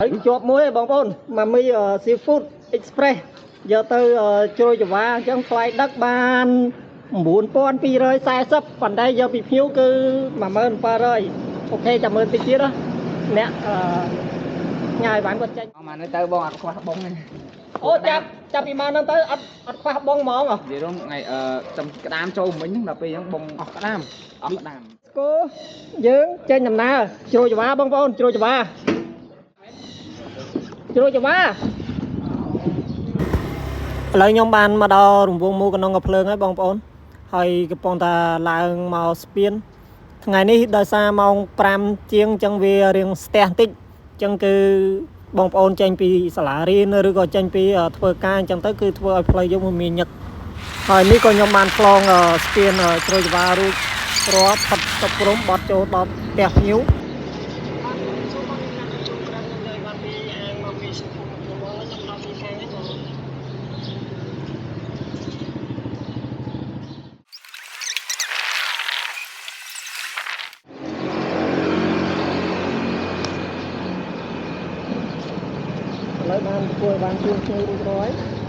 ជាប់មួយបងប្អូនម៉ាមី Seafood Express យកទៅជ្រោយចង្វាអញ្ចឹងថ្លៃដឹកបាន9240ប៉ុន្តែយកពីភ្ញៀវគឺ17000អូខេចាំមើលតិចទៀតណាអ្នកញ៉ាយបានគាត់ចេញមកនៅទៅបងអត់ខ្វះបងទេអូចាប់ពីម៉ោងហ្នឹងទៅអត់ខ្វះបងហ្មងនិយាយរួមថ្ងៃចាំក្តាមចូលមិញហ្នឹងដល់ពេលអញ្ចឹងបងអស់ក្តាមស្គូយើងចេញដំណើរជ្រោយចង្វាបងប្អូនជ្រោយចង្វាឥឡូវខ្ញុំបានមកដល់រង្វង់មូកណ្ដុងកំភ្លើងហើយបងប្អូនហើយកំពុងតែឡើងមកស្ពានថ្ងៃនេះដោយសារម៉ោង5ជាងអញ្ចឹងវារៀងស្ទះតិចអញ្ចឹងគឺបងប្អូនចេញពីសាលារៀនឬក៏ចេញពីធ្វើការអញ្ចឹងទៅគឺធ្វើឲ្យផ្លូវយើងមានញឹកហើយនេះក៏ខ្ញុំបានឆ្លងស្ពានជ្រោយចង្វារួចរាល់ផុតទឹកព្រំបត់ចូលដល់ផ្ទះភ្ញៀវឥឡូវបានជួយបានជួបគ្នារួចរាល់